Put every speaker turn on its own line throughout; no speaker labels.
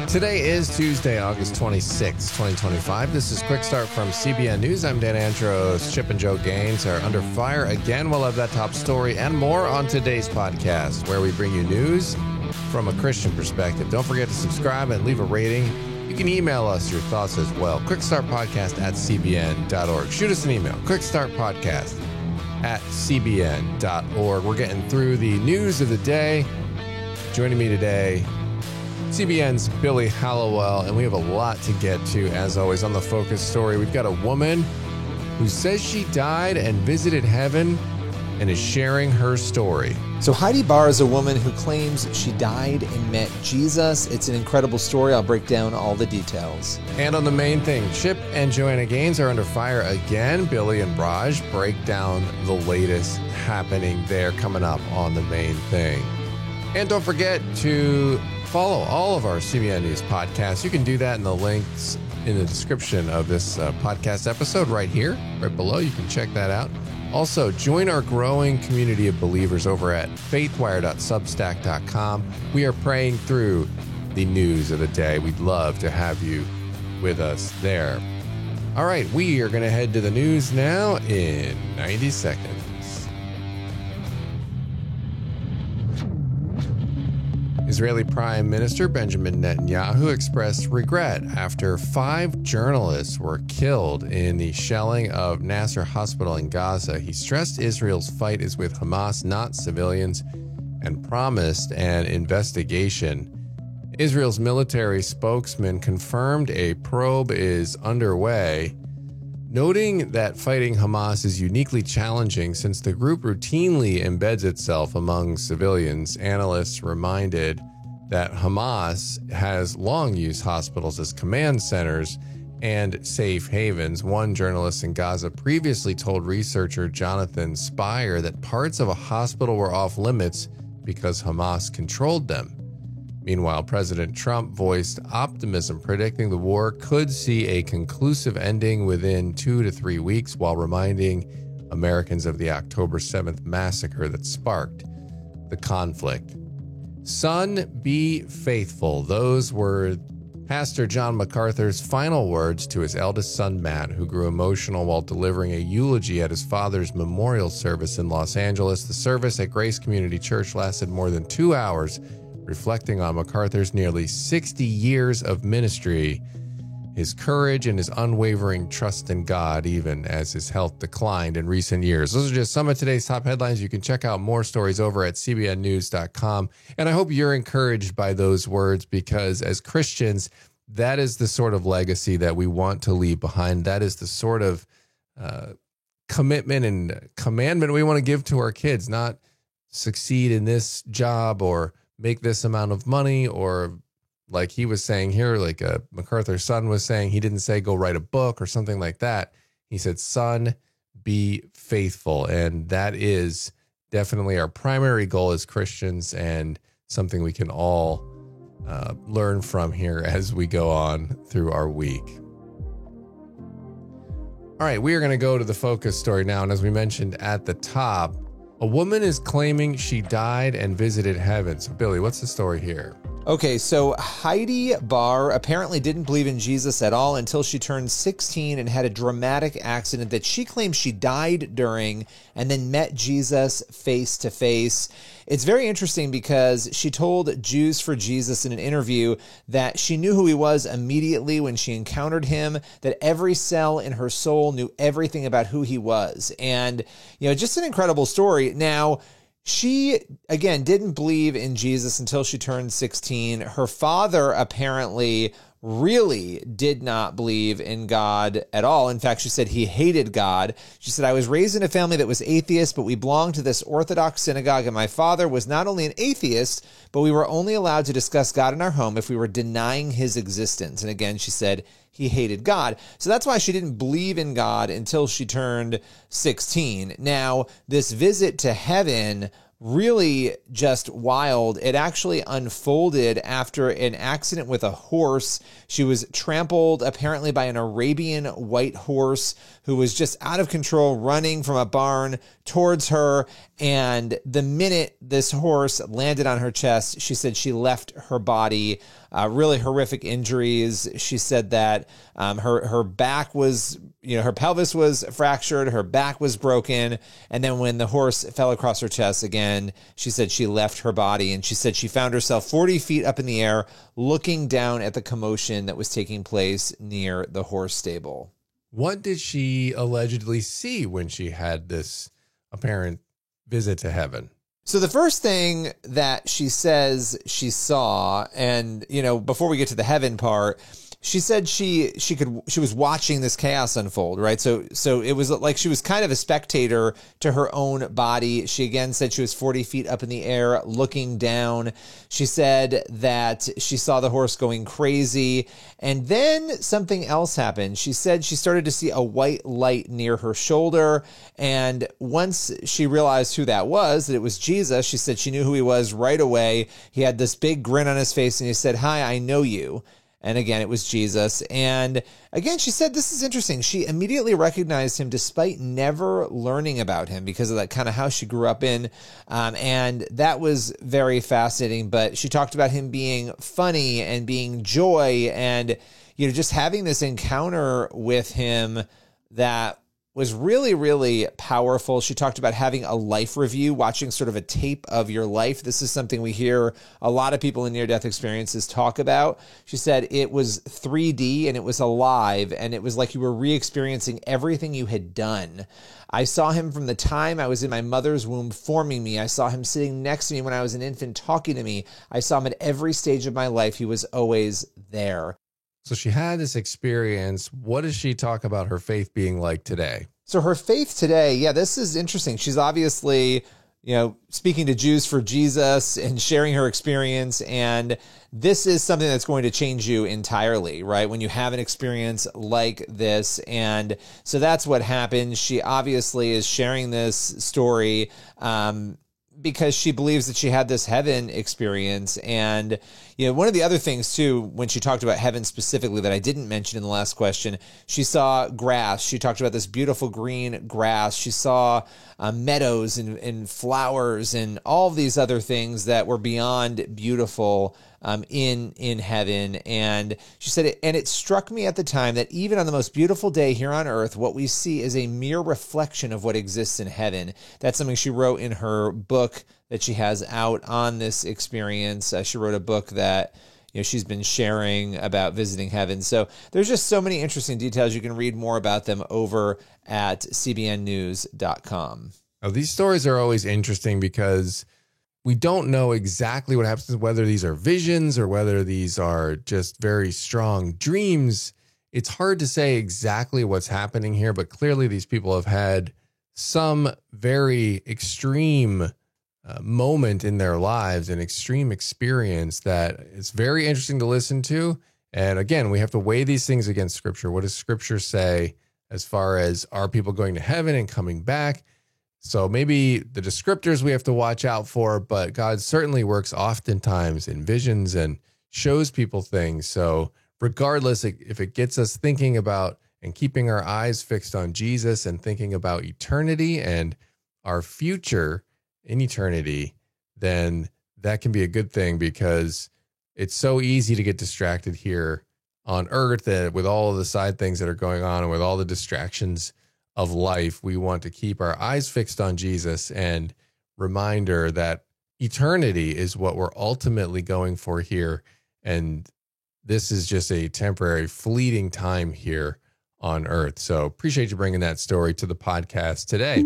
Today is Tuesday, August 26, 2025. This is Quick Start from CBN News. I'm Dan Andros. Chip and Joe Gaines are under fire again. We'll have that top story and more on today's podcast, where we bring you news from a Christian perspective. Don't forget to subscribe and leave a rating. You can email us your thoughts as well. quickstartpodcast@cbn.org. Shoot us an email, quickstartpodcast@cbn.org. We're getting through the news of the day. Joining me today, CBN's Billy Hallowell, and we have a lot to get to, as always, on the focus story. We've got a woman who says she died and visited heaven and is sharing her story.
So Heidi Barr is a woman who claims she died and met Jesus. It's an incredible story. I'll break down all the details.
And on the main thing, Chip and Joanna Gaines are under fire again. Billy and Raj break down the latest happening there coming up on the main thing. And don't forget to follow all of our CBN News podcasts. You can do that in the links in the description of this podcast episode right here, right below. You can check that out. Also, join our growing community of believers over at faithwire.substack.com. We are praying through the news of the day. We'd love to have you with us there. All right, we are going to head to the news now in 90 seconds. Israeli Prime Minister Benjamin Netanyahu expressed regret after 5 journalists were killed in the shelling of Nasser Hospital in Gaza. He stressed Israel's fight is with Hamas, not civilians, and promised an investigation. Israel's military spokesman confirmed a probe is underway, noting that fighting Hamas is uniquely challenging since the group routinely embeds itself among civilians. Analysts reminded that Hamas has long used hospitals as command centers and safe havens. One journalist in Gaza previously told researcher Jonathan Spire that parts of a hospital were off limits because Hamas controlled them. Meanwhile, President Trump voiced optimism, predicting the war could see a conclusive ending within 2 to 3 weeks, while reminding Americans of the October 7th massacre that sparked the conflict. Son, be faithful. Those were Pastor John MacArthur's final words to his eldest son, Matt, who grew emotional while delivering a eulogy at his father's memorial service in Los Angeles. The service at Grace Community Church lasted more than 2 hours, reflecting on MacArthur's nearly 60 years of ministry, his courage and his unwavering trust in God, even as his health declined in recent years. Those are just some of today's top headlines. You can check out more stories over at cbnnews.com. And I hope you're encouraged by those words, because as Christians, that is the sort of legacy that we want to leave behind. That is the sort of commitment and commandment we want to give to our kids, not succeed in this job or make this amount of money, or like he was saying here, like MacArthur's son was saying, he didn't say go write a book or something like that. He said, son, be faithful. And that is definitely our primary goal as Christians, and something we can all learn from here as we go on through our week. All right, we are going to go to the focus story now. And as we mentioned at the top, a woman is claiming she died and visited heaven. So, Billy, what's the story here?
Okay, so Heidi Barr apparently didn't believe in Jesus at all until she turned 16 and had a dramatic accident that she claims she died during, and then met Jesus face to face. It's very interesting because she told Jews for Jesus in an interview that she knew who he was immediately when she encountered him, that every cell in her soul knew everything about who he was. And, just an incredible story. Now, she, again, didn't believe in Jesus until she turned 16. Her father apparently really did not believe in God at all. In fact, she said he hated God. She said, I was raised in a family that was atheist, but we belonged to this Orthodox synagogue, and my father was not only an atheist, but we were only allowed to discuss God in our home if we were denying his existence. And again, she said he hated God. So that's why she didn't believe in God until she turned 16. Now, this visit to heaven really just wild. It actually unfolded after an accident with a horse. She was trampled apparently by an Arabian white horse who was just out of control, running from a barn towards her. And the minute this horse landed on her chest, she said she left her body. Really horrific injuries. She said that her back was, her pelvis was fractured, her back was broken. And then when the horse fell across her chest again, she said she left her body. And she said she found herself 40 feet up in the air, looking down at the commotion that was taking place near the horse stable.
What did she allegedly see when she had this apparent visit to heaven?
So the first thing that she says she saw, and, before we get to the heaven part, she said she was watching this chaos unfold, right? So it was like she was kind of a spectator to her own body. She again said she was 40 feet up in the air looking down. She said that she saw the horse going crazy. And then something else happened. She said she started to see a white light near her shoulder. And once she realized who that was, that it was Jesus, she said she knew who he was right away. He had this big grin on his face and he said, "Hi, I know you." And again, it was Jesus. And again, she said, this is interesting. She immediately recognized him despite never learning about him because of that kind of house she grew up in. And that was very fascinating. But she talked about him being funny and being joy and, just having this encounter with him that was really, really powerful. She talked about having a life review, watching sort of a tape of your life. This is something we hear a lot of people in near-death experiences talk about. She said it was 3D and it was alive, and it was like you were re-experiencing everything you had done. I saw him from the time I was in my mother's womb forming me. I saw him sitting next to me when I was an infant talking to me. I saw him at every stage of my life. He was always there.
So she had this experience. What does she talk about her faith being like today?
So her faith today, this is interesting. She's obviously, speaking to Jews for Jesus and sharing her experience. And this is something that's going to change you entirely, right? When you have an experience like this. And so that's what happened. She obviously is sharing this story, because she believes that she had this heaven experience. And, one of the other things too, when she talked about heaven specifically that I didn't mention in the last question, she saw grass. She talked about this beautiful green grass. She saw meadows and flowers and all of these other things that were beyond beautiful in heaven. And she said, it struck me at the time that even on the most beautiful day here on earth, what we see is a mere reflection of what exists in heaven. That's something she wrote in her book that she has out on this experience. She wrote a book that she's been sharing about visiting heaven. So there's just so many interesting details. You can read more about them over at cbnnews.com.
Now, these stories are always interesting because we don't know exactly what happens, whether these are visions or whether these are just very strong dreams. It's hard to say exactly what's happening here, but clearly these people have had some very extreme moment in their lives, an extreme experience that it's very interesting to listen to. And again, we have to weigh these things against Scripture. What does Scripture say as far as are people going to heaven and coming back? So maybe the descriptors we have to watch out for, but God certainly works oftentimes in visions and shows people things. So regardless, if it gets us thinking about and keeping our eyes fixed on Jesus and thinking about eternity and our future in eternity, then that can be a good thing, because it's so easy to get distracted here on earth and with all of the side things that are going on and with all the distractions of life. We want to keep our eyes fixed on Jesus and reminder that eternity is what we're ultimately going for here. And this is just a temporary, fleeting time here on earth. So appreciate you bringing that story to the podcast today.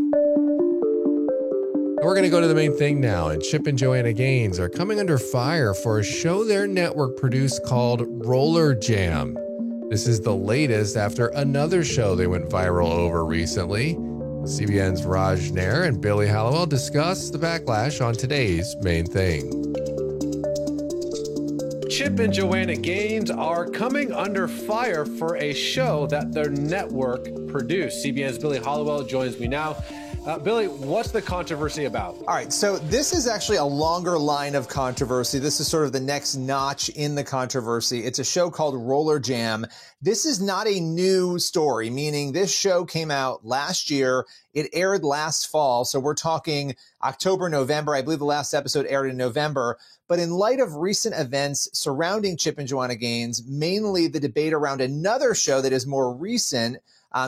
We're going to go to the main thing now, and Chip and Joanna Gaines are coming under fire for a show their network produced called Roller Jam. This is the latest after another show they went viral over recently. CBN's Raj Nair and Billy Hallowell discuss the backlash on today's main thing.
Chip and Joanna Gaines are coming under fire for a show that their network produced. CBN's Billy Hallowell joins me now. Billy, what's the controversy about?
All right, so this is actually a longer line of controversy. This is sort of the next notch in the controversy. It's a show called Roller Jam. This is not a new story, meaning this show came out last year. It aired last fall, so we're talking October, November. I believe the last episode aired in November. But in light of recent events surrounding Chip and Joanna Gaines, mainly the debate around another show that is more recent,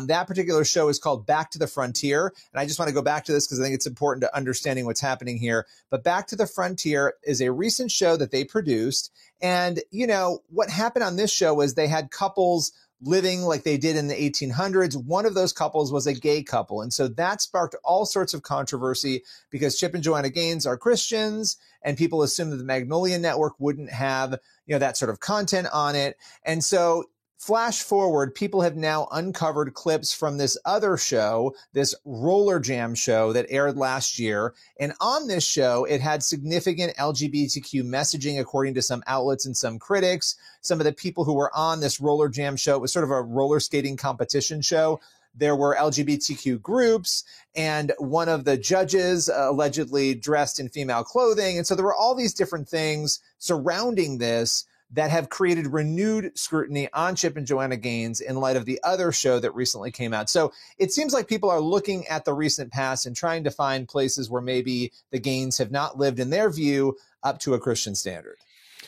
that particular show is called Back to the Frontier. And I just want to go back to this because I think it's important to understanding what's happening here. But Back to the Frontier is a recent show that they produced. And, you know, what happened on this show was they had couples living like they did in the 1800s. One of those couples was a gay couple. And so that sparked all sorts of controversy because Chip and Joanna Gaines are Christians and people assumed that the Magnolia Network wouldn't have, you know, that sort of content on it. And so flash forward, people have now uncovered clips from this other show, this Roller Jam show that aired last year. And on this show, it had significant LGBTQ messaging, according to some outlets and some critics. Some of the people who were on this Roller Jam show, it was sort of a roller skating competition show. There were LGBTQ groups, and one of the judges allegedly dressed in female clothing. And so there were all these different things surrounding this that have created renewed scrutiny on Chip and Joanna Gaines in light of the other show that recently came out. So it seems like people are looking at the recent past and trying to find places where maybe the Gaines have not lived, in their view, up to a Christian standard.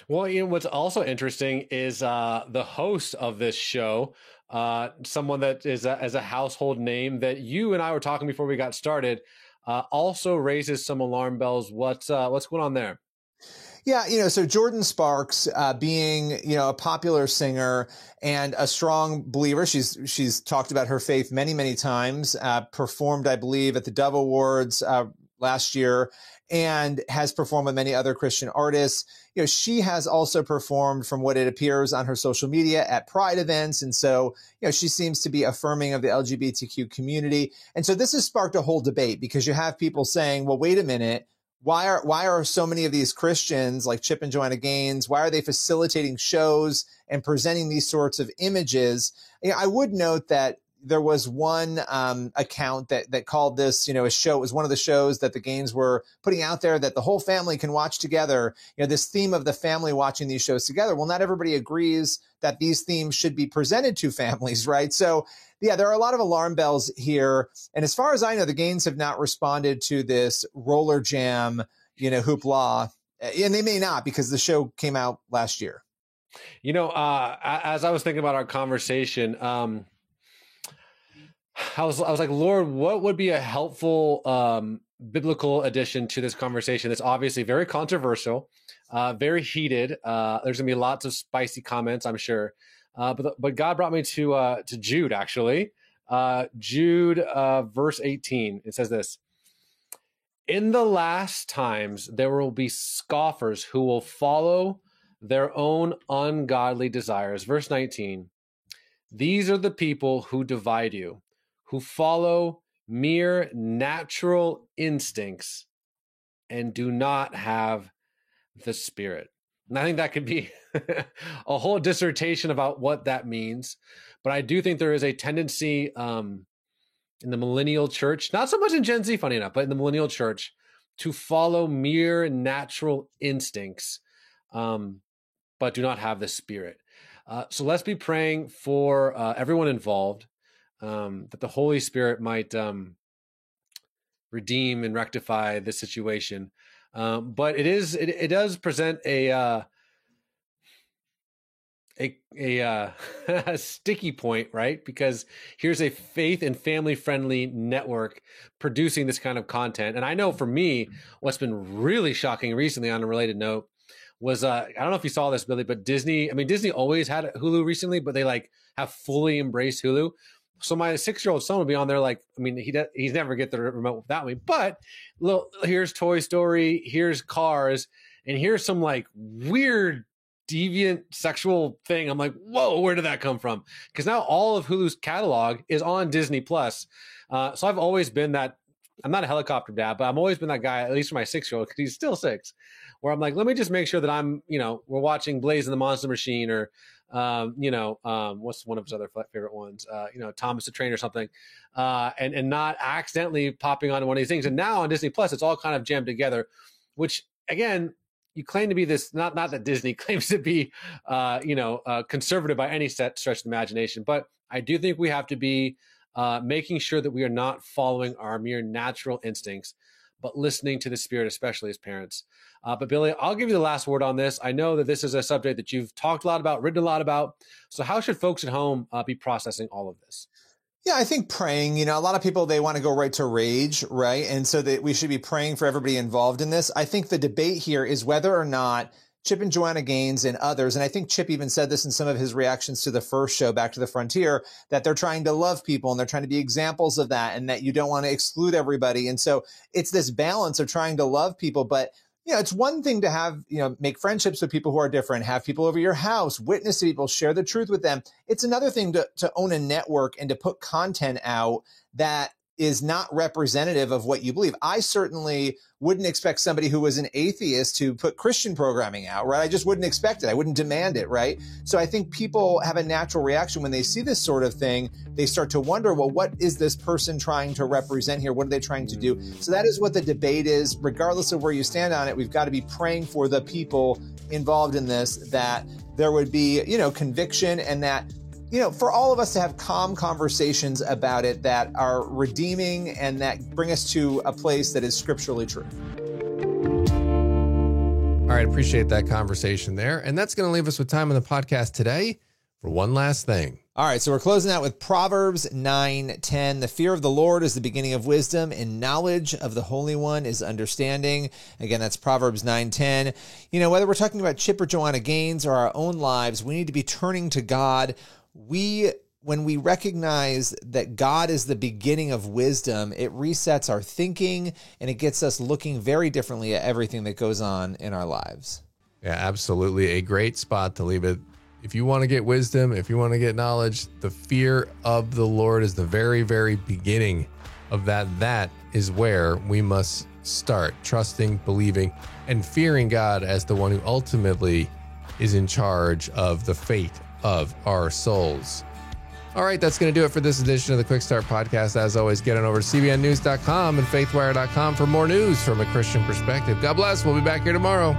Well, you know, what's also interesting is the host of this show, someone that is as a household name that you and I were talking before we got started, also raises some alarm bells. What's going on there?
Yeah, you know, so Jordan Sparks, being, you know, a popular singer and a strong believer, she's talked about her faith many, many times, performed, I believe, at the Dove Awards last year, and has performed with many other Christian artists. You know, she has also performed, from what it appears on her social media, at Pride events. And so, you know, she seems to be affirming of the LGBTQ community. And so this has sparked a whole debate because you have people saying, well, wait a minute. Why are so many of these Christians like Chip and Joanna Gaines, why are they facilitating shows and presenting these sorts of images? You know, I would note that there was one account that called this, you know, a show. It was one of the shows that the Gaines were putting out there that the whole family can watch together. You know, this theme of the family watching these shows together. Well, not everybody agrees that these themes should be presented to families, right? So, yeah, there are a lot of alarm bells here. And as far as I know, the Gaines have not responded to this Roller Jam, you know, hoopla. And they may not, because the show came out last year.
You know, as I was thinking about our conversation, I was like, Lord, what would be a helpful biblical addition to this conversation? That's obviously very controversial, very heated. There's gonna be lots of spicy comments, I'm sure. But God brought me to Jude, actually. Jude, verse 18. It says this: "In the last times there will be scoffers who will follow their own ungodly desires." Verse 19. "These are the people who divide you, who follow mere natural instincts and do not have the Spirit." And I think that could be a whole dissertation about what that means. But I do think there is a tendency in the millennial church, not so much in Gen Z, funny enough, but in the millennial church, to follow mere natural instincts, but do not have the Spirit. So let's be praying for everyone involved, that the Holy Spirit might redeem and rectify this situation. But it does present a sticky point, right? Because here's a faith and family friendly network producing this kind of content. And I know for me, what's been really shocking recently on a related note was, I don't know if you saw this, Billy, but Disney always had Hulu recently, but they like have fully embraced Hulu. So my 6-year-old son would be on there, like, I mean, he's never get the remote without me, but here's Toy Story, here's Cars, and here's some like weird, deviant sexual thing. I'm like, whoa, where did that come from? Because now all of Hulu's catalog is on Disney Plus. So I've always been that. I'm not a helicopter dad, but I've always been that guy, at least for my 6-year-old, because he's still 6, where I'm like, let me just make sure that I'm, we're watching Blaze and the Monster Machine, or, what's one of his other favorite ones? Thomas the Train or something, and not accidentally popping on one of these things. And now on Disney Plus, it's all kind of jammed together, which again, you claim to be this, not that Disney claims to be, conservative by any stretch of the imagination, but I do think we have to be making sure that we are not following our mere natural instincts, but listening to the Spirit, especially as parents. But Billy, I'll give you the last word on this. I know that this is a subject that you've talked a lot about, written a lot about. So how should folks at home be processing all of this?
Yeah, I think praying, a lot of people, they want to go right to rage, right? And so that we should be praying for everybody involved in this. I think the debate here is whether or not Chip and Joanna Gaines and others, and I think Chip even said this in some of his reactions to the first show, Back to the Frontier, that they're trying to love people and they're trying to be examples of that, and that you don't want to exclude everybody. And so it's this balance of trying to love people. But, it's one thing to have, make friendships with people who are different, have people over your house, witness to people, share the truth with them. It's another thing to own a network and to put content out that is not representative of what you believe. I certainly wouldn't expect somebody who was an atheist to put Christian programming out, right? I just wouldn't expect it. I wouldn't demand it, right? So I think people have a natural reaction when they see this sort of thing. They start to wonder, well, what is this person trying to represent here? What are they trying to do? So that is what the debate is. Regardless of where you stand on it, we've got to be praying for the people involved in this, that there would be, conviction, and that for all of us to have calm conversations about it that are redeeming and that bring us to a place that is scripturally true.
All right, appreciate that conversation there. And that's going to leave us with time on the podcast today for one last thing.
All right, so we're closing out with Proverbs 9:10. The fear of the Lord is the beginning of wisdom, and knowledge of the Holy One is understanding. Again, that's Proverbs 9:10. Whether we're talking about Chip or Joanna Gaines or our own lives, we need to be turning to God. When we recognize that God is the beginning of wisdom, it resets our thinking and it gets us looking very differently at everything that goes on in our lives.
Yeah, absolutely. A great spot to leave it. If you want to get wisdom, if you want to get knowledge, the fear of the Lord is the very, very beginning of that. That is where we must start trusting, believing, and fearing God as the one who ultimately is in charge of the fate of our souls. All right, that's going to do it for this edition of the Quick Start Podcast. As always, get on over to cbnnews.com and faithwire.com for more news from a Christian perspective. God bless. We'll be back here tomorrow.